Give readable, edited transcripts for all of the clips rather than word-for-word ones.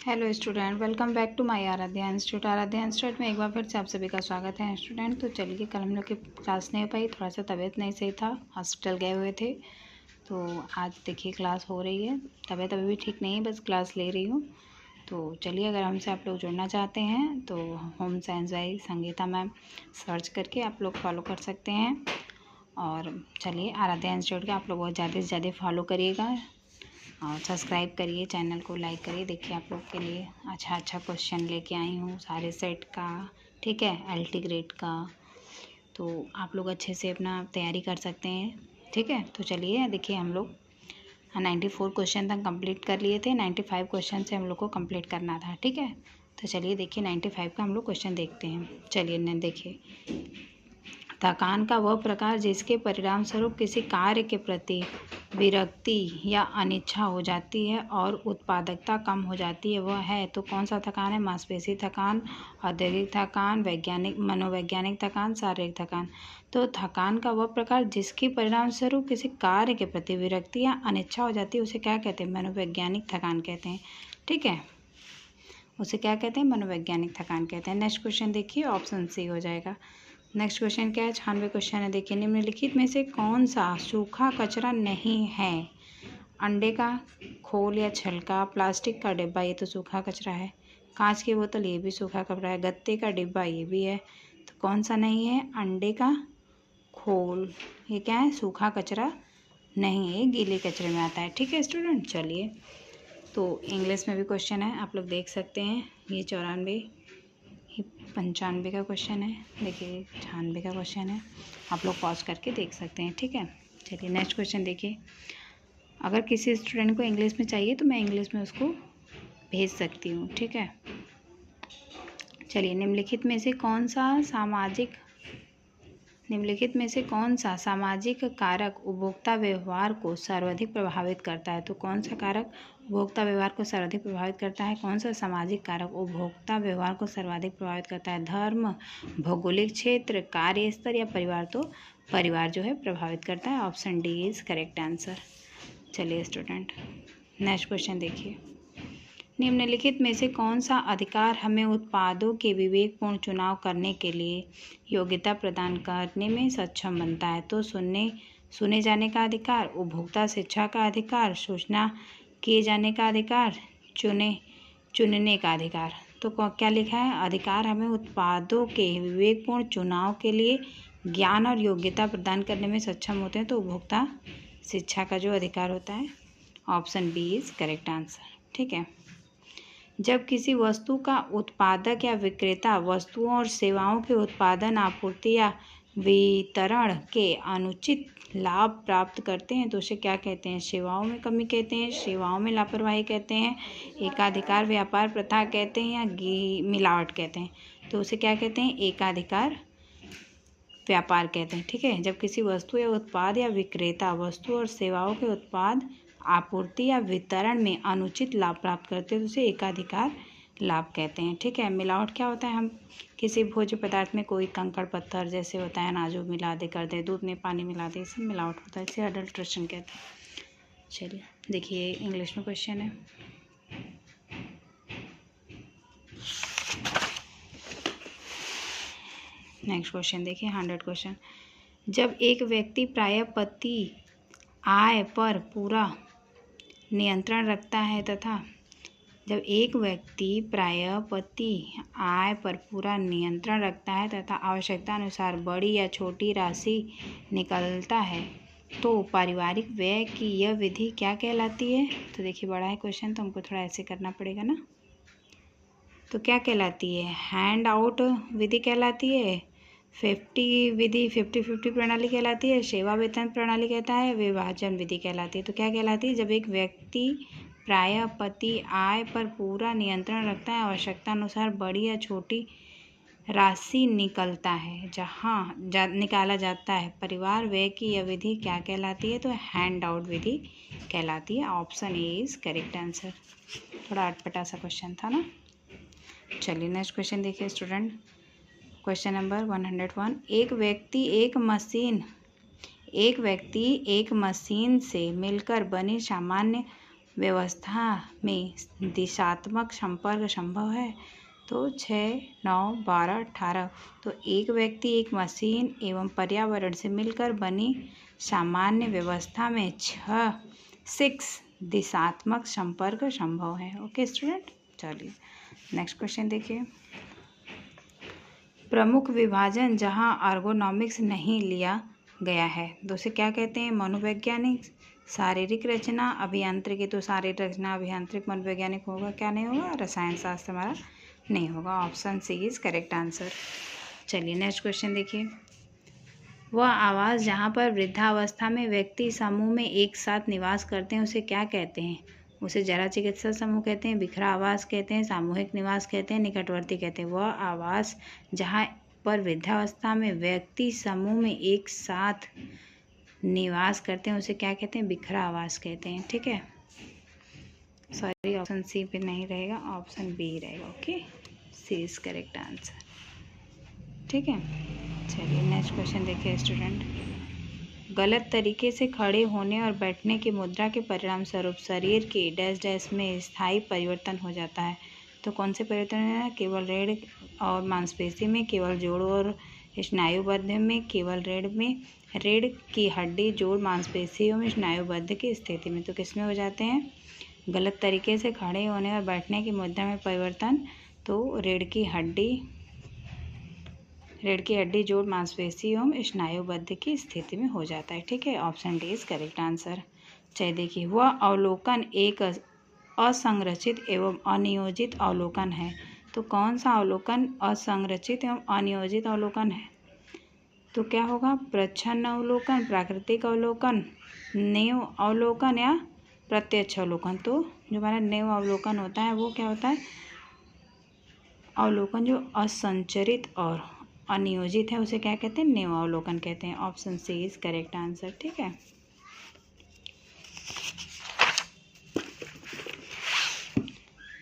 Hello student, welcome back to my Aaradhya institute. Aaradhya institute में एक बार फिर से आप सभी का स्वागत है स्टूडेंट। तो चलिए, कल हम लोग की क्लास नहीं हो पाई, थोड़ा सा तबीयत नहीं सही था, हॉस्पिटल गए हुए थे। तो आज देखिए क्लास हो रही है। तबीयत अभी भी ठीक नहीं है, बस क्लास ले रही हूँ। तो चलिए, अगर हमसे आप लोग जुड़ना चाहते हैं तो home science by Sangeeta ma'am search करके आप लोग फॉलो कर सकते हैं। और चलिए, आराध्या इंस्टीट्यूट का आप लोग बहुत ज़्यादा से ज़्यादा फॉलो करिएगा और सब्सक्राइब करिए, चैनल को लाइक करिए। देखिए, आप लोग के लिए अच्छा क्वेश्चन लेके आई हूँ सारे सेट का, ठीक है, LT ग्रेड का। तो आप लोग अच्छे से अपना तैयारी कर सकते हैं, ठीक है। तो चलिए, देखिए हम लोग 94 क्वेश्चन तक कंप्लीट कर लिए थे। 95 क्वेश्चन से हम लोग को कंप्लीट करना था, ठीक है। तो चलिए, देखिए 95 का हम लोग क्वेश्चन देखते हैं। चलिए देखिए, थकान का वह प्रकार जिसके परिणाम स्वरूप किसी कार्य के प्रति विरक्ति या अनिच्छा हो जाती है और उत्पादकता कम हो जाती है, वह है। तो कौन सा थकान है? मांसपेशी थकान, औद्योगिक थकान, वैज्ञानिक मनोवैज्ञानिक थकान, शारीरिक थकान। तो थकान का वह प्रकार जिसके परिणाम स्वरूप किसी कार्य के प्रति विरक्ति या अनिच्छा हो जाती है, उसे क्या कहते हैं? मनोवैज्ञानिक थकान कहते हैं, ठीक है। उसे क्या कहते हैं? मनोवैज्ञानिक थकान कहते हैं। नेक्स्ट क्वेश्चन देखिए, ऑप्शन सी हो जाएगा। नेक्स्ट क्वेश्चन क्या है? 96 क्वेश्चन है। देखिए, निम्नलिखित में से कौन सा सूखा कचरा नहीं है? अंडे का खोल या छिलका, प्लास्टिक का डिब्बा, ये तो सूखा कचरा है। कांच की बोतल, ये भी सूखा कचरा है। गत्ते का डिब्बा, ये भी है। तो कौन सा नहीं है? अंडे का खोल, ये क्या है? सूखा कचरा नहीं है, गीले कचरे में आता है, ठीक है स्टूडेंट। चलिए, तो इंग्लिश में भी क्वेश्चन है, आप लोग देख सकते हैं। ये 94, ये 95 का क्वेश्चन है। देखिए 96 का क्वेश्चन है, आप लोग पॉज करके देख सकते हैं, ठीक है। चलिए, नेक्स्ट क्वेश्चन देखिए। अगर किसी स्टूडेंट को इंग्लिश में चाहिए तो मैं इंग्लिश में उसको भेज सकती हूँ, ठीक है। चलिए, निम्नलिखित में से कौन सा सामाजिक कारक उपभोक्ता व्यवहार को सर्वाधिक प्रभावित करता है? तो कौन सा कारक उपभोक्ता व्यवहार को सर्वाधिक प्रभावित करता है? कौन सा सामाजिक कारक उपभोक्ता व्यवहार को सर्वाधिक प्रभावित करता है? धर्म, भौगोलिक क्षेत्र, कार्यस्थल या परिवार? तो परिवार जो है प्रभावित करता है। Option D is correct answer. चलिए स्टूडेंट, नेक्स्ट क्वेश्चन देखिए। निम्नलिखित में से कौन सा अधिकार हमें उत्पादों के विवेकपूर्ण चुनाव करने के लिए योग्यता प्रदान करने में सक्षम बनता है? तो सुने जाने का अधिकार, उपभोक्ता शिक्षा का अधिकार, सूचना किए जाने का अधिकार, चुनने का अधिकार। तो क्या लिखा है? अधिकार हमें उत्पादों के विवेकपूर्ण चुनाव के लिए ज्ञान और योग्यता प्रदान करने में सक्षम होते हैं। तो उपभोक्ता शिक्षा का जो अधिकार होता है, option B is correct answer, ठीक है। जब किसी वस्तु का उत्पादक या विक्रेता वस्तुओं और सेवाओं के उत्पादन, आपूर्ति या वितरण के अनुचित लाभ प्राप्त करते हैं तो उसे क्या कहते हैं? सेवाओं में कमी कहते हैं, सेवाओं में लापरवाही कहते हैं, एकाधिकार व्यापार प्रथा कहते हैं, या मिलावट कहते हैं? तो उसे क्या कहते हैं? एकाधिकार व्यापार कहते हैं, ठीक है। जब किसी वस्तु या उत्पाद या विक्रेता वस्तु और सेवाओं के उत्पाद, आपूर्ति या वितरण में अनुचित लाभ प्राप्त करते हैं तो उसे एकाधिकार लाभ कहते हैं, ठीक है। मिलावट क्या होता है? हम किसी भोज्य पदार्थ में कोई कंकड़ पत्थर जैसे होता है अनाजों मिला दे कर दे, दूध में पानी मिला दे, इसमें मिलावट होता है, इसे अडल्ट्रेशन कहते हैं। चलिए, देखिए इंग्लिश में क्वेश्चन है। नेक्स्ट क्वेश्चन देखिए, 100 क्वेश्चन। जब एक व्यक्ति प्रायः पति आय पर पूरा नियंत्रण रखता है तथा आवश्यकता अनुसार बड़ी या छोटी राशि निकलता है तो पारिवारिक व्यय की यह विधि क्या कहलाती है? तो देखिए, बड़ा है क्वेश्चन, तो हमको थोड़ा ऐसे करना पड़ेगा ना। तो क्या कहलाती है? हैंड आउट विधि कहलाती है, 50-50 प्रणाली कहलाती है, सेवा वेतन प्रणाली कहता है, विभाजन विधि कहलाती है। तो क्या कहलाती है? जब एक व्यक्ति प्रायः पति आय पर पूरा नियंत्रण रखता है, आवश्यकता अनुसार बड़ी या छोटी राशि निकाला जाता है, परिवार व्यय की यह विधि क्या कहलाती है? तो हैंड आउट विधि कहलाती है। Option A is correct answer. थोड़ा अटपटा सा क्वेश्चन था ना। चलिए, नेक्स्ट क्वेश्चन देखिए स्टूडेंट। Question number 101। एक व्यक्ति एक मशीन से मिलकर बनी सामान्य व्यवस्था में दिशात्मक संपर्क संभव है? तो 6, 9, 12, 18। तो एक व्यक्ति, एक मशीन एवं पर्यावरण से मिलकर बनी सामान्य व्यवस्था में 6 दिशात्मक संपर्क संभव है। ओके स्टूडेंट, चलिए नेक्स्ट क्वेश्चन देखिए। प्रमुख विभाजन जहां एर्गोनॉमिक्स नहीं लिया गया है तो उसे क्या कहते हैं? मनोवैज्ञानिक, शारीरिक रचना, अभियांत्रिकी। तो शारीरिक रचना, अभियांत्रिक, मनोवैज्ञानिक होगा, क्या नहीं होगा? रसायन शास्त्र हमारा नहीं होगा। Option C is correct answer. चलिए नेक्स्ट क्वेश्चन देखिए। वह आवास जहाँ पर वृद्धावस्था में व्यक्ति समूह में एक साथ निवास करते हैं उसे क्या कहते हैं? उसे जरा चिकित्सा समूह कहते हैं, बिखरा आवास कहते हैं, सामूहिक निवास कहते हैं, निकटवर्ती कहते हैं। वह आवास जहाँ पर वृद्धावस्था में व्यक्ति समूह में एक साथ निवास करते हैं उसे क्या कहते हैं? बिखरा आवास कहते हैं। ठीक है, सॉरी ऑप्शन सी पे नहीं रहेगा, ऑप्शन बी रहेगा। Okay, C is correct answer. ठीक है, चलिए नेक्स्ट क्वेश्चन देखिए स्टूडेंट। गलत तरीके से खड़े होने और बैठने की मुद्रा के परिणाम स्वरूप शरीर के डैश डैश में स्थायी परिवर्तन हो जाता है। तो कौन से परिवर्तन है? केवल रीढ़ और मांसपेशी में, केवल जोड़ और स्नायुबद्ध में, केवल रीढ़ की हड्डी, जोड़, मांसपेशियों में, स्नायुबद्ध की स्थिति में। तो किस में हो जाते हैं? गलत तरीके से खड़े होने और बैठने की मुद्रा में परिवर्तन तो रीढ़ की हड्डी, जोड़, मांसपेशी एवं स्नायुबद्ध की स्थिति में हो जाता है। ठीक है, option D is correct answer. चलिए देखिए, वह अवलोकन एक असंरचित एवं अनियोजित अवलोकन है। तो कौन सा अवलोकन असंरचित एवं अनियोजित अवलोकन है? तो क्या होगा? प्रच्छन्न अवलोकन, प्राकृतिक अवलोकन, नेव अवलोकन या प्रत्यक्ष अवलोकन। तो जो हमारा नेव अवलोकन होता है वो क्या होता है? अवलोकन जो असंचरित और अनियोजित है उसे क्या कहते हैं? नेव अवलोकन कहते हैं। Option C is correct answer. ठीक है,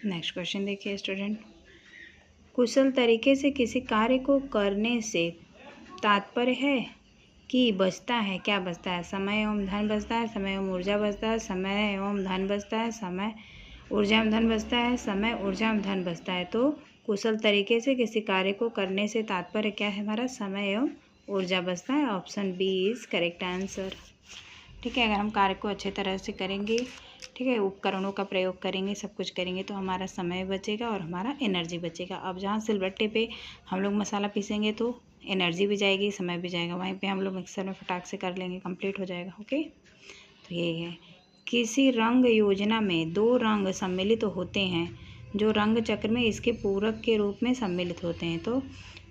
नेक्स्ट क्वेश्चन देखिए स्टूडेंट। कुशल तरीके से किसी कार्य को करने से तात्पर्य है कि बचता है, क्या बचता है? समय एवं धन बचता है, समय एवं ऊर्जा बचता है, समय एवं धन बचता है, समय ऊर्जा एवं धन बचता है, समय ऊर्जा एवं धन बचता है। तो कुशल तरीके से किसी कार्य को करने से तात्पर्य क्या है हमारा? समय एवं ऊर्जा बचता है। Option B is correct answer. ठीक है, अगर हम कार्य को अच्छे तरह से करेंगे, ठीक है, उपकरणों का प्रयोग करेंगे, सब कुछ करेंगे तो हमारा समय बचेगा और हमारा एनर्जी बचेगा। अब जहाँ सिलबट्टे पे हम लोग मसाला पीसेंगे तो एनर्जी भी जाएगी, समय भी जाएगा। वहीं पे हम लोग मिक्सर में फटाक से कर लेंगे, कंप्लीट हो जाएगा। ओके, तो यही है। किसी रंग योजना में 2 रंग सम्मिलित होते हैं जो रंग चक्र में इसके पूरक के रूप में सम्मिलित होते हैं। तो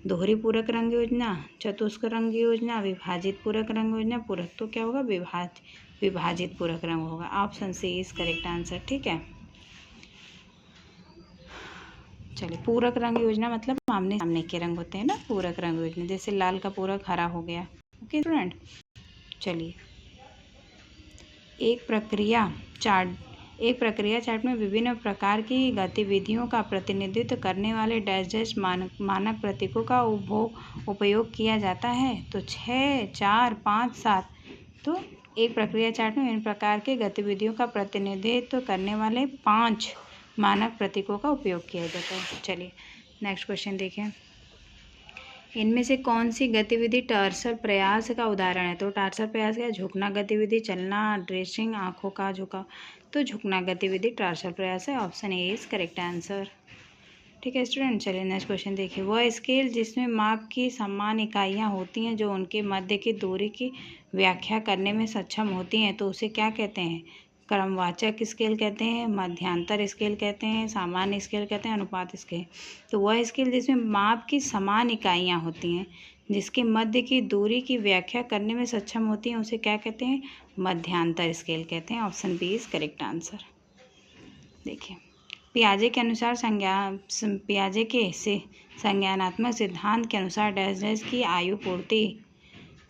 दोहरी पूरक रंग योजना, चतुष्क रंग योजना, विभाजित पूरक रंग योजना। पूरक तो क्या होगा? विभाजित पूरक रंग होगा। Option C is correct answer. ठीक है, चलिए, पूरक रंग योजना मतलब आमने सामने के रंग होते हैं ना, पूरक रंग योजना। जैसे लाल का पूरक हरा हो गया। ओके स्टूडेंट, चलिए, एक प्रक्रिया चार्ट में विभिन्न प्रकार की गतिविधियों का प्रतिनिधित्व करने वाले डैश डैश मानक प्रतीकों का उपयोग किया जाता है। तो 6, 4, 5, 7। तो एक प्रक्रिया चार्ट में विभिन्न प्रकार के गतिविधियों का प्रतिनिधित्व करने वाले 5 मानक प्रतीकों का उपयोग किया जाता है। चलिए नेक्स्ट क्वेश्चन देखें। इनमें से कौन सी गतिविधि टार्सल प्रयास का उदाहरण है? तो टार्सल प्रयास क्या? झुकना गतिविधि, चलना, ड्रेसिंग, आँखों का झुकाव। तो झुकना गतिविधि टार्सल प्रयास है। Option A is correct answer. ठीक है स्टूडेंट, चलिए नेक्स्ट क्वेश्चन देखिए। वह स्केल जिसमें माप की समान इकाइयाँ होती हैं जो उनके मध्य की दूरी की व्याख्या करने में सक्षम होती हैं तो उसे क्या कहते हैं? क्रमवाचक स्केल कहते हैं, मध्यांतर स्केल कहते हैं, सामान्य स्केल कहते हैं, अनुपात स्केल। तो वह स्केल जिसमें माप की समान इकाइयाँ होती हैं जिसके मध्य की दूरी की व्याख्या करने में सक्षम होती हैं उसे क्या कहते हैं? मध्यांतर स्केल कहते हैं। Option B is correct answer. देखिए, पियाजे के अनुसार संज्ञानात्मक सिद्धांत के अनुसार डैश डैश की आयु पूर्ति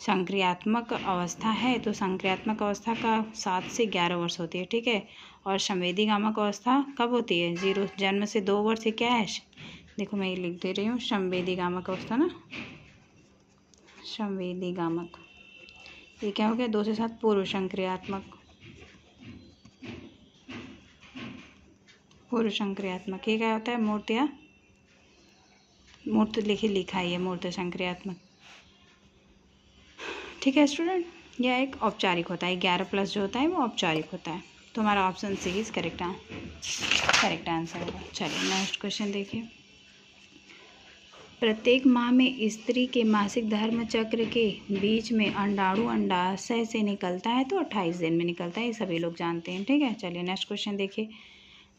संक्रियात्मक अवस्था है। तो संक्रियात्मक अवस्था का 7 से 11 वर्ष होती है। ठीक है, और संवेदी गामक अवस्था कब होती है? 0 जन्म से 2 वर्ष से क्या है? देखो मैं ये लिख दे रही हूँ, संवेदी गामक अवस्था ना, संवेदी गामक। ये क्या हो गया? 2 से 7 पूर्व संक्रियात्मक। पुरुष संक्रियात्मक। ये क्या होता है? मूर्त या मूर्त लिखा ही है, मूर्त संक्रियात्मक। ठीक है स्टूडेंट, यह एक औपचारिक होता है। 11+ जो होता है वो औपचारिक होता है। तो हमारा option C is correct answer होगा। चलिए नेक्स्ट क्वेश्चन देखिए। प्रत्येक माह में स्त्री के मासिक धर्म चक्र के बीच में अंडाणु अंडाशय से निकलता है तो 28 दिन में निकलता है, ये सभी लोग जानते हैं। ठीक है, चलिए नेक्स्ट क्वेश्चन देखिए।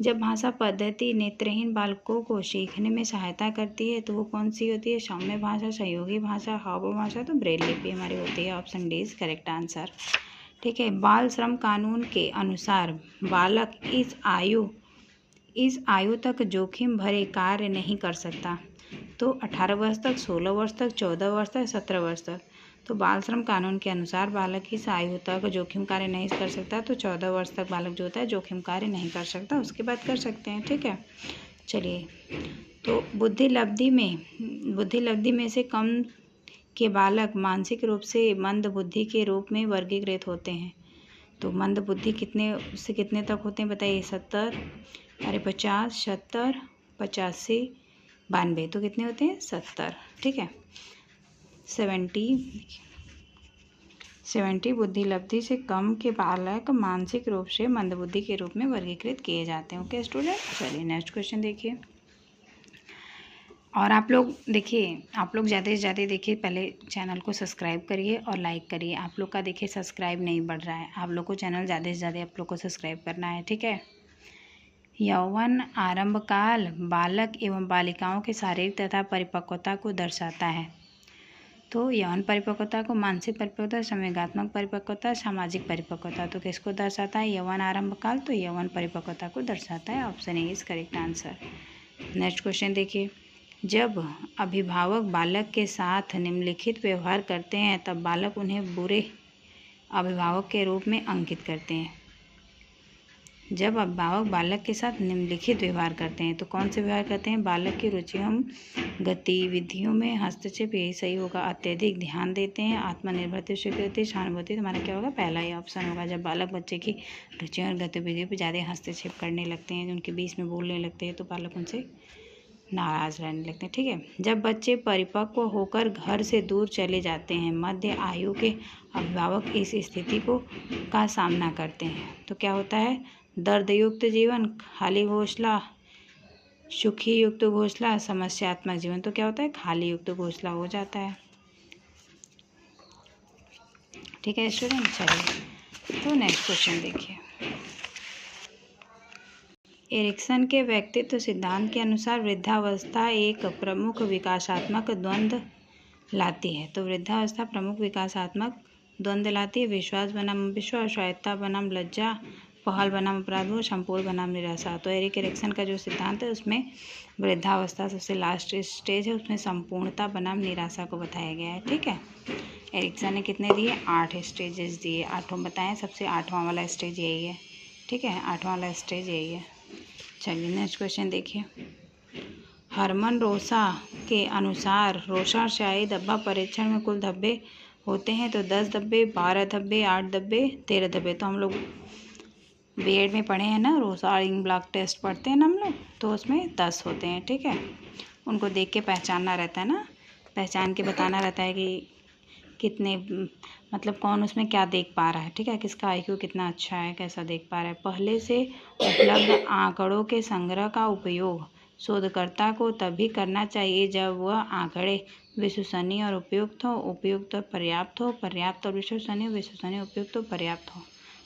जब भाषा पद्धति नेत्रहीन बालकों को सीखने में सहायता करती है तो वो कौन सी होती है? सौम्य भाषा, सहयोगी भाषा, हाव भाषा, तो ब्रेल लिपि हमारी होती है। Option D is correct answer. ठीक है, बाल श्रम कानून के अनुसार बालक इस आयु तक जोखिम भरे कार्य नहीं कर सकता। तो 18 वर्ष तक, 16 वर्ष तक, 14 वर्ष तक, 17 वर्ष तक। तो बाल श्रम कानून के अनुसार बालक इस आयु तक जोखिम कार्य नहीं कर सकता। तो 14 वर्ष तक बालक जो होता है जोखिम कार्य नहीं कर सकता, उसके बाद कर सकते हैं। ठीक है, चलिए। तो बुद्धि लब्धि में से कम के बालक मानसिक रूप से मंद बुद्धि के रूप में वर्गीकृत होते हैं। तो मंद बुद्धि कितने से कितने तक होते हैं बताइए? 50, 70, 85, 92, तो कितने होते हैं? 70। ठीक है, 70 बुद्धि लब्धि से कम के बालक मानसिक रूप से मंद बुद्धि के रूप में वर्गीकृत किए जाते हैं। ओके स्टूडेंट, चलिए नेक्स्ट क्वेश्चन देखिए। और आप लोग ज़्यादा से ज़्यादा देखिए, पहले चैनल को सब्सक्राइब करिए और लाइक करिए। आप लोग का देखिए सब्सक्राइब नहीं बढ़ रहा है, आप लोग को चैनल ज़्यादा से ज़्यादा आप लोग को सब्सक्राइब करना है। ठीक है। यौवन आरंभ काल बालक एवं बालिकाओं के शारीरिक तथा परिपक्वता को दर्शाता है। तो यौन परिपक्वता को मानसिक परिपक्वता, संवेगात्मक परिपक्वता, सामाजिक परिपक्वता, तो किसको दर्शाता है? यौवन आरंभ काल, तो यौवन परिपक्वता को दर्शाता है। Option A is correct answer. Next question देखिए। जब अभिभावक बालक के साथ निम्नलिखित व्यवहार करते हैं तब बालक उन्हें बुरे अभिभावक के रूप में अंकित करते हैं। जब अभिभावक बालक के साथ निम्नलिखित व्यवहार करते हैं तो कौन से व्यवहार करते हैं? बालक की रुचियों गतिविधियों में हस्तक्षेप, यही सही होगा। अत्यधिक ध्यान देते हैं, आत्मनिर्भरता, स्वीकृति, सहानुभूति, तुम्हारा क्या होगा? पहला ही ऑप्शन होगा। जब बालक बच्चे की रुचियों और गतिविधियों पर ज़्यादा हस्तक्षेप करने लगते हैं, उनके बीच में बोलने लगते हैं, तो बालक उनसे नाराज रहने लगते हैं। ठीक है। जब बच्चे परिपक्व होकर घर से दूर चले जाते हैं, मध्य आयु के अभिभावक इस स्थिति का सामना करते हैं तो क्या होता है? दर्दयुक्त जीवन, खाली घोंसला, सुखी युक्त घोंसला, समस्यात्मक जीवन, तो क्या होता है? खाली युक्त घोंसला हो जाता है। ठीक है स्टूडेंट, चलिए तो नेक्स्ट क्वेश्चन देखिए। एरिक्सन के व्यक्तित्व सिद्धांत के अनुसार वृद्धावस्था एक प्रमुख विकासात्मक द्वंद्व लाती है। तो वृद्धावस्था प्रमुख विकासात्मक द्वंद्व लाती है। विश्वास बनाम अविश्वास, स्वायत्तता बनाम लज्जा, पहल बनाम अपराध, संपूर्ण बनाम निराशा। तो एरिक एरिक्सन का जो सिद्धांत है उसमें वृद्धावस्था सबसे लास्ट स्टेज है, उसमें संपूर्णता बनाम निराशा को बताया गया है। ठीक है। एरिक्सन ने कितने दिए? 8 स्टेजेस दिए, 8 बताएं। सबसे 8वां वाला स्टेज यही है। ठीक है, 8वां वाला स्टेज यही है। चलिए नेक्स्ट क्वेश्चन देखिए। हरमन रोसा के अनुसार रोसाशाही धब्बा परीक्षण में कुल धब्बे होते हैं तो 10 धब्बे, 12 धब्बे, 8 धब्बे, 13 धब्बे। तो हम लोग बीएड में पढ़े हैं ना, रोसारिंग ब्लॉक टेस्ट पढ़ते हैं ना हम लोग, तो उसमें 10 होते हैं। ठीक है, उनको देख के पहचानना रहता है ना, पहचान के बताना रहता है कि कितने मतलब कौन उसमें क्या देख पा रहा है। ठीक है, किसका आईक्यू कितना अच्छा है, कैसा देख पा रहा है। पहले से उपलब्ध आंकड़ों के संग्रह का उपयोग शोधकर्ता को तभी करना चाहिए जब वह आंकड़े विश्वसनीय और उपयुक्त हो, उपयुक्त और पर्याप्त हो, पर्याप्त और विश्वसनीय, विश्वसनीय, उपयुक्त और पर्याप्त हो।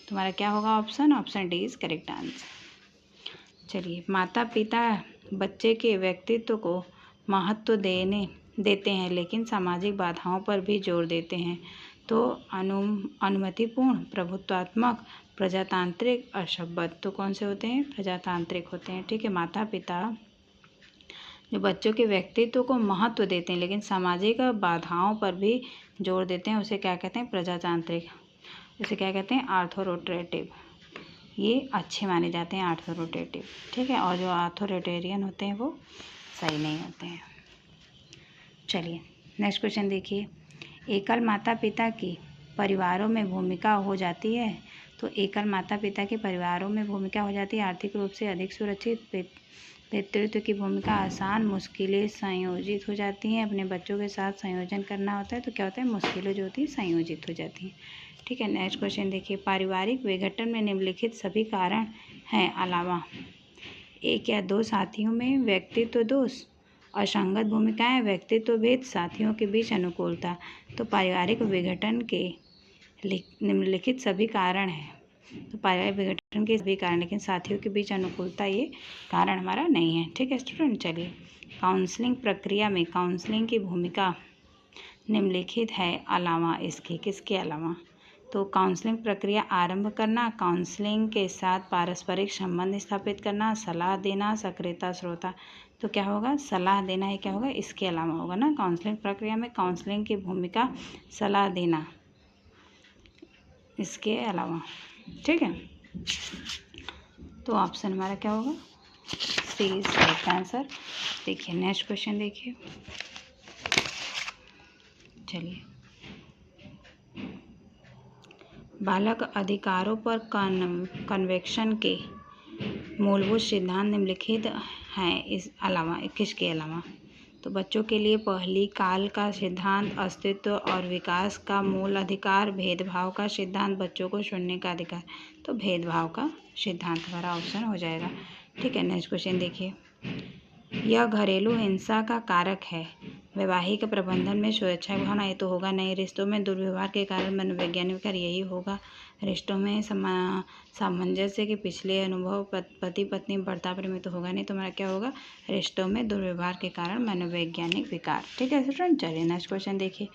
तुम्हारा क्या होगा? Option D is correct answer. चलिए, माता पिता बच्चे के व्यक्तित्व को महत्व देते हैं लेकिन सामाजिक बाधाओं पर भी जोर देते हैं। तो अनुमतिपूर्ण, प्रभुत्वात्मक, प्रजातांत्रिक, असभ्य, तो कौन से होते हैं? प्रजातांत्रिक होते हैं। ठीक है, माता पिता जो बच्चों के व्यक्तित्व को महत्व देते हैं लेकिन सामाजिक बाधाओं पर भी जोर देते हैं, उसे क्या कहते हैं? प्रजातांत्रिक। उसे क्या कहते हैं? आर्थोरोटेटिव। ये अच्छे माने जाते हैं आर्थोरोटेटिव। ठीक है, और जो आर्थोरिटेरियन होते हैं वो सही नहीं होते हैं। चलिए नेक्स्ट क्वेश्चन देखिए। एकल माता पिता की परिवारों में भूमिका हो जाती है तो एकल माता पिता के परिवारों में भूमिका हो जाती है आर्थिक रूप से अधिक सुरक्षित। पितृत्व की भूमिका आसान, मुश्किलें संयोजित हो जाती हैं। अपने बच्चों के साथ संयोजन करना होता है तो क्या होता है, मुश्किलें जो होती हैं संयोजित हो जाती हैं। ठीक है, नेक्स्ट क्वेश्चन देखिए। पारिवारिक विघटन में निम्नलिखित सभी कारण हैं अलावा एक या दो साथियों में व्यक्तित्व दोष, असंगत भूमिकाएं, व्यक्तित्व भेद, साथियों के बीच अनुकूलता। तो पारिवारिक विघटन के निम्नलिखित सभी कारण हैं। तो पारिवारिक विघटन के सभी कारण, लेकिन साथियों के बीच अनुकूलता ये कारण हमारा नहीं है। ठीक है स्टूडेंट, चलिए। काउंसलिंग प्रक्रिया में काउंसलिंग की भूमिका निम्नलिखित है अलावा इसके, किसके अलावा? तो काउंसलिंग प्रक्रिया आरंभ करना, काउंसलिंग के साथ पारस्परिक संबंध स्थापित करना, सलाह देना, सक्रियता, श्रोता। तो क्या होगा, सलाह देना है, क्या होगा, इसके अलावा होगा ना। काउंसलिंग प्रक्रिया में काउंसलिंग की भूमिका सलाह देना, इसके अलावा। ठीक है, तो ऑप्शन हमारा क्या होगा, सी इज करेक्ट आंसर। देखिए नेक्स्ट क्वेश्चन देखिए, चलिए। बालक अधिकारों पर कन्वेक्शन के मूलभूत सिद्धांत निम्नलिखित हैं इस अलावा, किसके अलावा? तो बच्चों के लिए पहली काल का सिद्धांत, अस्तित्व और विकास का मूल अधिकार, भेदभाव का सिद्धांत, बच्चों को चुनने का अधिकार। तो भेदभाव का सिद्धांत हमारा ऑप्शन हो जाएगा। ठीक है, नेक्स्ट क्वेश्चन देखिए। यह घरेलू हिंसा का कारक है। वैवाहिक प्रबंधन में सुरक्षा भावना, ये तो होगा नहीं। रिश्तों में दुर्व्यवहार के कारण मनोवैज्ञानिक विकार, यही होगा। रिश्तों में सामंजस्य के पिछले अनुभव, पति पत्नी बर्ताव में, तो होगा नहीं। तो हमारा क्या होगा, रिश्तों में दुर्व्यवहार के कारण मनोवैज्ञानिक विकार। ठीक है स्टूडेंट, चलिए नेक्स्ट क्वेश्चन देखिए।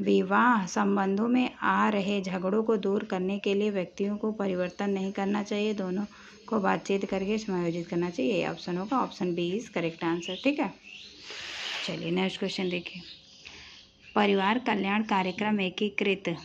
विवाह संबंधों में आ रहे झगड़ों को दूर करने के लिए व्यक्तियों को परिवर्तन नहीं करना चाहिए, दोनों को बातचीत करके समायोजित करना चाहिए, ये ऑप्शन होगा। Option B is correct answer. ठीक है, चलिए नेक्स्ट क्वेश्चन देखिए। परिवार कल्याण कार्यक्रम एकीकृत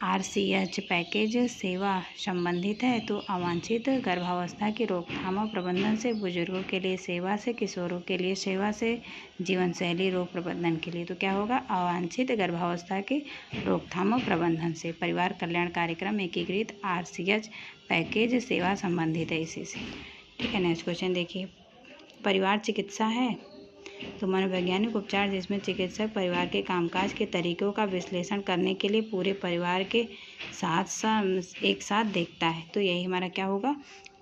RCH पैकेज सेवा संबंधित है। तो अवांछित गर्भावस्था की रोकथाम और प्रबंधन से, बुजुर्गों के लिए सेवा से, किशोरों के लिए सेवा से, जीवन शैली रोग प्रबंधन के लिए। तो क्या होगा, अवांछित गर्भावस्था की रोकथाम और प्रबंधन से परिवार कल्याण कार्यक्रम एकीकृत RCH पैकेज सेवा संबंधित है इसी से। ठीक है, नेक्स्ट क्वेश्चन देखिए। परिवार चिकित्सा है तो मनोवैज्ञानिक उपचार जिसमें चिकित्सक परिवार के कामकाज के तरीकों का विश्लेषण करने के लिए पूरे परिवार के साथ एक साथ देखता है। तो यही हमारा क्या होगा,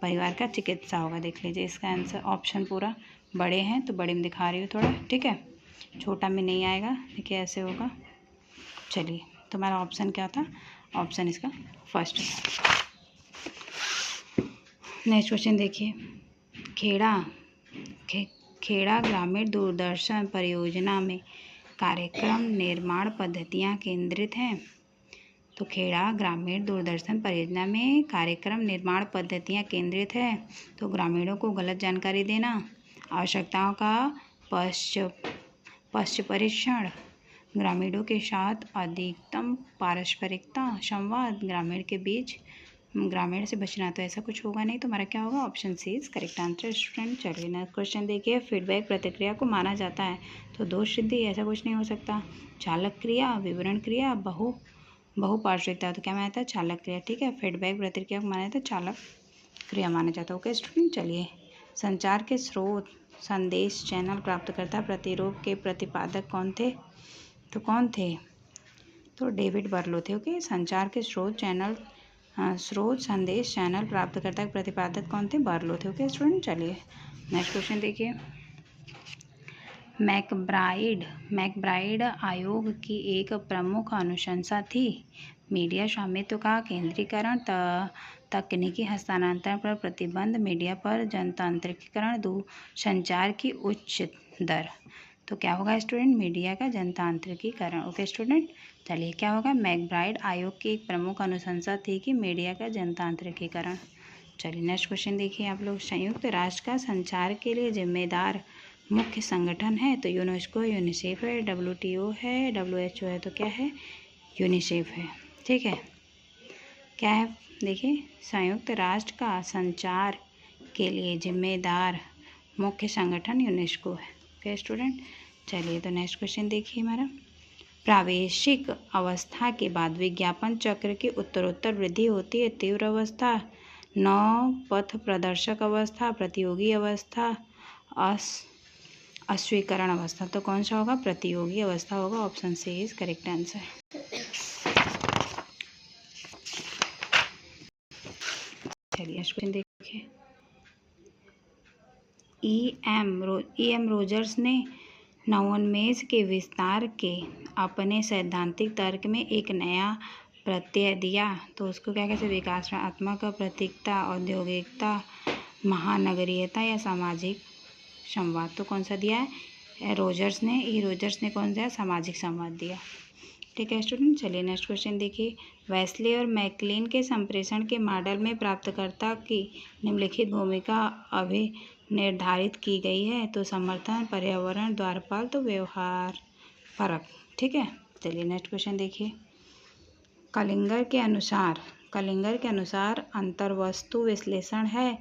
परिवार का चिकित्सा होगा। देख लीजिए इसका आंसर। ऑप्शन पूरा बड़े हैं तो बड़े में दिखा रही हूँ थोड़ा, ठीक है, छोटा में नहीं आएगा। देखिए ऐसे होगा। चलिए, तो हमारा ऑप्शन क्या था, ऑप्शन इसका फर्स्ट। नेक्स्ट क्वेश्चन देखिए। खेड़ा ग्रामीण दूरदर्शन परियोजना में कार्यक्रम निर्माण पद्धतियाँ केंद्रित हैं। तो खेड़ा ग्रामीण दूरदर्शन परियोजना में कार्यक्रम निर्माण पद्धतियाँ केंद्रित है। तो ग्रामीणों को गलत जानकारी देना, आवश्यकताओं का पश्च परीक्षण, ग्रामीणों के साथ अधिकतम पारस्परिकता, संवाद, ग्रामीण से बचना। तो ऐसा कुछ होगा नहीं। तो हमारा क्या होगा, option C is correct answer student. चलिए नेक्स्ट क्वेश्चन देखिए। फीडबैक प्रतिक्रिया को माना जाता है तो दोष सिद्धि, ऐसा कुछ नहीं हो सकता। चालक क्रिया, विवरण क्रिया, बहुपार्श्विकता। तो क्या माना जाता है, चालक क्रिया। ठीक है, फीडबैक प्रतिक्रिया को माना जाता है, चालक क्रिया माना जाता है। ओके स्टूडेंट, चलिए। संचार के स्रोत, संदेश, चैनल, प्राप्तकर्ता, प्रतिरूप के प्रतिपादक कौन थे? तो कौन थे? तो डेविड बर्लो थे। ओके, संचार के स्रोत, संदेश, चैनल, प्राप्तकर्ता, प्रतिपादक कौन थे? बर्लो थे। ओके स्टूडेंट, चलिए नेक्स्ट क्वेश्चन देखिए। मैकब्राइड आयोग की एक प्रमुख अनुशंसा थी मीडिया स्वामित्व का केंद्रीकरण, तकनीकी हस्तांतरण पर प्रतिबंध, मीडिया पर जनतांत्रिकीकरण, संचार की उच्च दर। तो क्या होगा स्टूडेंट, मीडिया का जनतांत्रिकीकरण। ओके स्टूडेंट, चलिए क्या होगा, मैकब्राइड आयोग की एक प्रमुख अनुशंसा थी कि मीडिया का जनतांत्रिकीकरण। चलिए नेक्स्ट क्वेश्चन देखिए आप लोग। संयुक्त राष्ट्र का संचार के लिए जिम्मेदार मुख्य संगठन है। तो यूनेस्को, यूनिसेफ है, WTO है, WHO है। तो क्या है, यूनिसेफ है। ठीक है, क्या है, देखिए, संयुक्त राष्ट्र का संचार के लिए जिम्मेदार मुख्य संगठन यूनेस्को है। ओके स्टूडेंट, चलिए तो नेक्स्ट क्वेश्चन देखिए हमारा। प्रावेशिक अवस्था के बाद विज्ञापन चक्र की उत्तरोत्तर वृद्धि होती है। तीव्र अवस्था, 9 पथ प्रदर्शक अवस्था, प्रतियोगी अवस्था, अस्वीकरण अवस्था। तो कौन सा होगा? प्रतियोगी अवस्था होगा। Option C is correct answer. चलिए क्वेश्चन देखिए। ई.एम. रोजर्स ने नवोन्मेष के विस्तार के अपने सैद्धांतिक तर्क में एक नया प्रत्यय दिया। तो उसको क्या कहते हैं? विकासात्मक प्रतीकता, औद्योगिकता, महानगरीयता या सामाजिक संवाद। तो कौन सा दिया है? रोजर्स ने कौन सा? सामाजिक संवाद दिया। ठीक है स्टूडेंट, चलिए नेक्स्ट क्वेश्चन देखिए। वेस्ले और मैकक्लीन के संप्रेषण के मॉडल में प्राप्तकर्ता की निम्नलिखित भूमिका निर्धारित की गई है। तो समर्थन, पर्यावरण, द्वारपाल, तो व्यवहार फर्क। ठीक है, चलिए नेक्स्ट क्वेश्चन देखिए। कलिंगर के अनुसार अंतर्वस्तु विश्लेषण है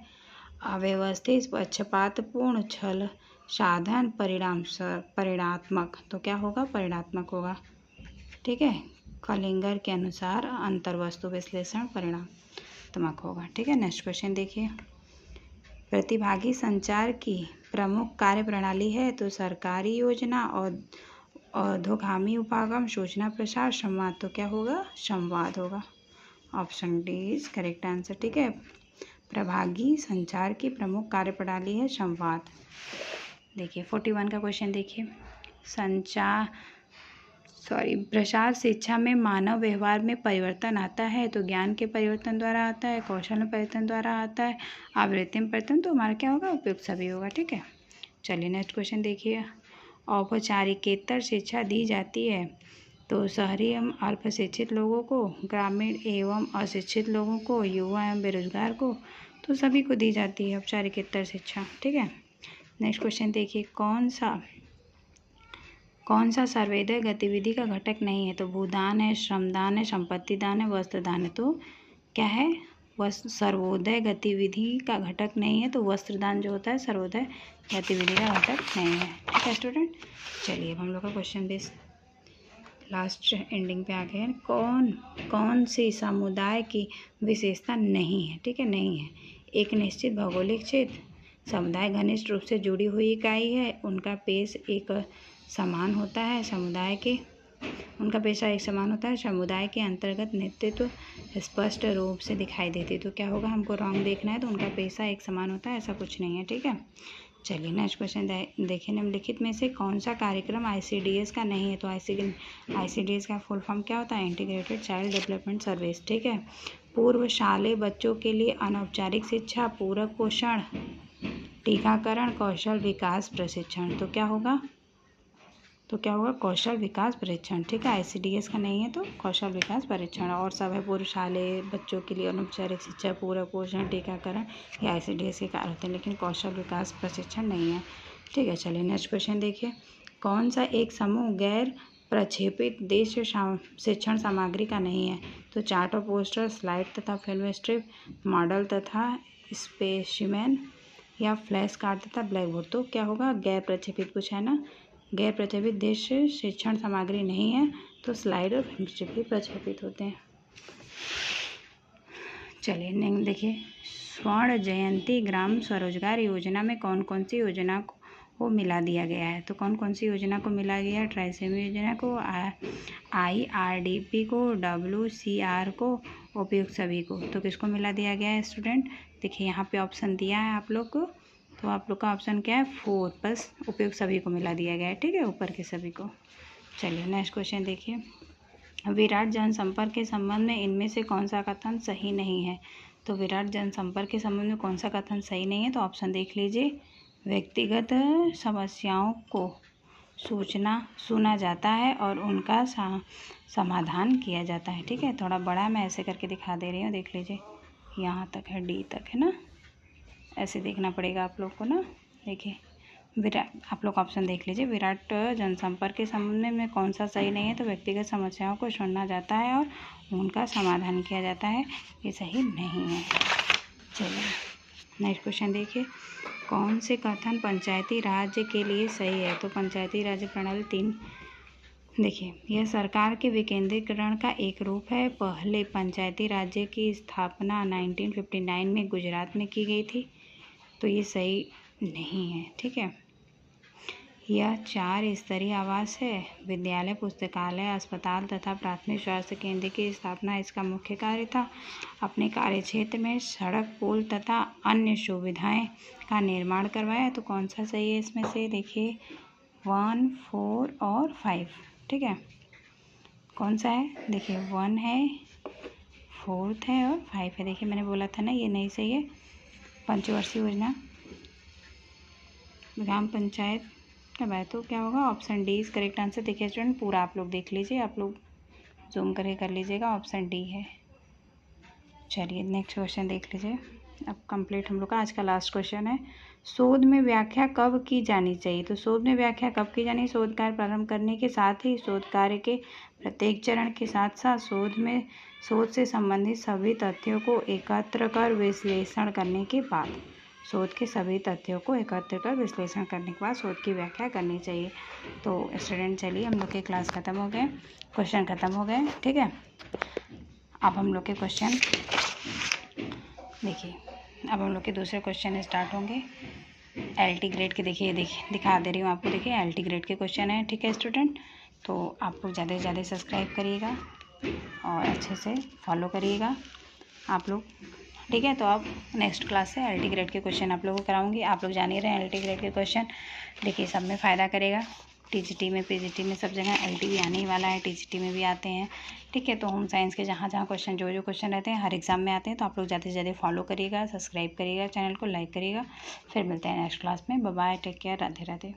अव्यवस्थित, पक्षपातपूर्ण, छल साधन, परिणात्मक। तो क्या होगा? परिणात्मक होगा। ठीक है, कलिंगर के अनुसार अंतर्वस्तु विश्लेषण परिणात्मक होगा। ठीक है, नेक्स्ट क्वेश्चन देखिए। प्रतिभागी संचार की प्रमुख कार्यप्रणाली है। तो सरकारी योजना और अधोगामी उपागम, सूचना प्रसार, संवाद। तो क्या होगा? संवाद होगा। Option D is correct answer. ठीक है, प्रभागी संचार की प्रमुख कार्यप्रणाली है संवाद। देखिए 41 का क्वेश्चन देखिए। प्रसार शिक्षा में मानव व्यवहार में परिवर्तन आता है। तो ज्ञान के परिवर्तन द्वारा आता है, कौशल में परिवर्तन द्वारा आता है, आवृत्ति में परिवर्तन। तो हमारा क्या होगा? उपयुक्त सभी होगा। ठीक है, चलिए नेक्स्ट क्वेश्चन देखिए। औपचारिकेतर शिक्षा दी जाती है। तो शहरी एवं अल्पशिक्षित लोगों को, ग्रामीण एवं अशिक्षित लोगों को, युवा एवं बेरोजगार को, तो सभी को दी जाती है औपचारिकेतर शिक्षा। ठीक है, नेक्स्ट क्वेश्चन देखिए। कौन सा सर्वोदय गतिविधि का घटक नहीं है? तो भूदान है, श्रमदान है, संपत्ति दान है, वस्त्र दान है। तो क्या है? सर्वोदय गतिविधि का घटक नहीं है। तो वस्त्रदान जो होता है सर्वोदय गतिविधि का घटक नहीं है। ठीक है स्टूडेंट, चलिए अब हम लोग का क्वेश्चन बेस लास्ट एंडिंग पे आ गए हैं। कौन सी समुदाय की विशेषता नहीं है? ठीक है, नहीं है। एक निश्चित भौगोलिक क्षेत्र, समुदाय घनिष्ठ रूप से जुड़ी हुई इकाई है, उनका पेश एक समान होता है, उनका पेशा एक समान होता है, समुदाय के अंतर्गत नेतृत्व स्पष्ट रूप से दिखाई देती है। तो क्या होगा? हमको रॉन्ग देखना है। तो उनका पेशा एक समान होता है, ऐसा कुछ नहीं है। ठीक है, चलिए नेक्स्ट क्वेश्चन देखिए। निम्नलिखित में से कौन सा कार्यक्रम ICDS का नहीं है? तो ICDS का फुल फॉर्म क्या होता है? Integrated child development service. ठीक है, पूर्व शालेय बच्चों के लिए अनौपचारिक शिक्षा, पूरक पोषण, टीकाकरण, कौशल विकास प्रशिक्षण। तो क्या होगा? कौशल विकास परीक्षण। ठीक है, ICDS का नहीं है तो कौशल विकास परीक्षण। और सब है पूर्व शालेय बच्चों के लिए अनौपचारिक शिक्षा, पूरक पोषण, टीकाकरण, ये ICDS के कार्य होते हैं, लेकिन कौशल विकास प्रशिक्षण नहीं है। ठीक है, चलिए नेक्स्ट क्वेश्चन देखिए। कौन सा एक समूह गैर प्रक्षेपित देश शिक्षण सामग्री का नहीं है? तो चार्ट और पोस्टर, स्लाइड तथा फिल्म स्ट्रिप, मॉडल तथा स्पेसिमेन, या फ्लैश कार्ड तथा ब्लैक बोर्ड। तो क्या होगा? गैर प्रक्षेपित कुछ है ना, गैर प्रक्षेपित देश शिक्षण सामग्री नहीं है। तो स्लाइड और फिल्म स्ट्रिप भी प्रक्षेपित होते हैं। चलिए देखिए। स्वर्ण जयंती ग्राम स्वरोजगार योजना में कौन कौन सी योजना को मिला दिया गया है? तो कौन कौन सी योजना को मिला गया है? ट्राइसेमी योजना को, IRDP को, WCR को, उपयुक्त सभी को। तो किसको मिला दिया गया है स्टूडेंट? देखिए यहाँ पे ऑप्शन दिया है आप लोग को। तो आप लोग का ऑप्शन क्या है? 4, बस उपयुक्त सभी को मिला दिया गया है। ठीक है, ऊपर के सभी को। चलिए नेक्स्ट क्वेश्चन देखिए। विराट जनसंपर्क के संबंध में इनमें से कौन सा कथन सही नहीं है? तो विराट जनसंपर्क के संबंध में कौन सा कथन सही नहीं है? तो ऑप्शन देख लीजिए। व्यक्तिगत समस्याओं को सुना जाता है और उनका समाधान किया जाता है। ठीक है, थोड़ा बड़ा मैं ऐसे करके दिखा दे रही हूँ, देख लीजिए। यहाँ तक है, D तक है ना, ऐसे देखना पड़ेगा आप लोग को ना। देखिए आप लोग ऑप्शन देख लीजिए। विराट जनसंपर्क के संबंध में कौन सा सही नहीं है? तो व्यक्तिगत समस्याओं को सुना जाता है और उनका समाधान किया जाता है, ये सही नहीं है। चलिए नेक्स्ट क्वेश्चन देखिए। कौन से कथन पंचायती राज्य के लिए सही है? तो पंचायती राज्य प्रणाली देखिए, यह सरकार के विकेंद्रीकरण का एक रूप है। पहले पंचायती राज्य की स्थापना 1959 में गुजरात में की गई थी, तो ये सही नहीं है। ठीक है, यह 4 स्तरीय आवास है। विद्यालय, पुस्तकालय, अस्पताल तथा प्राथमिक स्वास्थ्य केंद्र की स्थापना इसका मुख्य कार्य था। अपने कार्य क्षेत्र में सड़क, पुल तथा अन्य सुविधाएं का निर्माण करवाया। तो कौन सा सही है इसमें से? देखिए 1, 4 और 5। ठीक है, कौन सा है? देखिए 1 है, 4 है और 5 है। देखिए मैंने बोला था ना ये नहीं सही है। पंचवर्षीय योजना ग्राम पंचायत कब है? तो क्या होगा? Option D is correct answer. देखिए स्टूडेंट पूरा आप लोग देख लीजिए, आप लोग जूम करके कर लीजिएगा, ऑप्शन डी है। चलिए नेक्स्ट क्वेश्चन देख लीजिए। अब कंप्लीट हम लोग का आज का लास्ट क्वेश्चन है। शोध में व्याख्या कब की जानी चाहिए? तो शोध में व्याख्या कब की जानी? शोध कार्य प्रारंभ करने के साथ ही, शोध कार्य के प्रत्येक चरण के साथ साथ, शोध से संबंधित सभी तथ्यों को एकत्र कर विश्लेषण करने के बाद। शोध के सभी तथ्यों को एकत्र कर विश्लेषण करने के बाद शोध की व्याख्या करनी चाहिए। तो स्टूडेंट चलिए हम लोग के क्लास ख़त्म हो गए, क्वेश्चन ख़त्म हो गए। ठीक है, अब हम लोग के क्वेश्चन देखिए, अब हम लोग के दूसरे क्वेश्चन स्टार्ट होंगे LT ग्रेड के। देखिए दिखा दे रही हूँ आपको। देखिए LT ग्रेड के क्वेश्चन है। ठीक है स्टूडेंट, तो आप लोग ज़्यादा से ज़्यादा सब्सक्राइब करिएगा और अच्छे से फॉलो करिएगा आप लोग। ठीक है, तो अब नेक्स्ट क्लास से LT ग्रेड के क्वेश्चन आप लोगों को कराऊंगी। आप लोग जान ही रहे हैं LT ग्रेड के क्वेश्चन। देखिए सब में फ़ायदा करेगा। TGT में, PGT में, सब जगह LT भी आने ही वाला है, TGT में भी आते हैं। ठीक है, तो होम साइंस के जहाँ जहाँ क्वेश्चन, जो क्वेश्चन रहते हैं हर एग्ज़ाम में आते हैं। तो आप लोग ज़्यादा से ज़्यादा फॉलो करिएगा, सब्सक्राइब करिएगा, चैनल को लाइक करिएगा। फिर मिलते हैं नेक्स्ट क्लास में। Bye bye, take care, Radhe Radhe.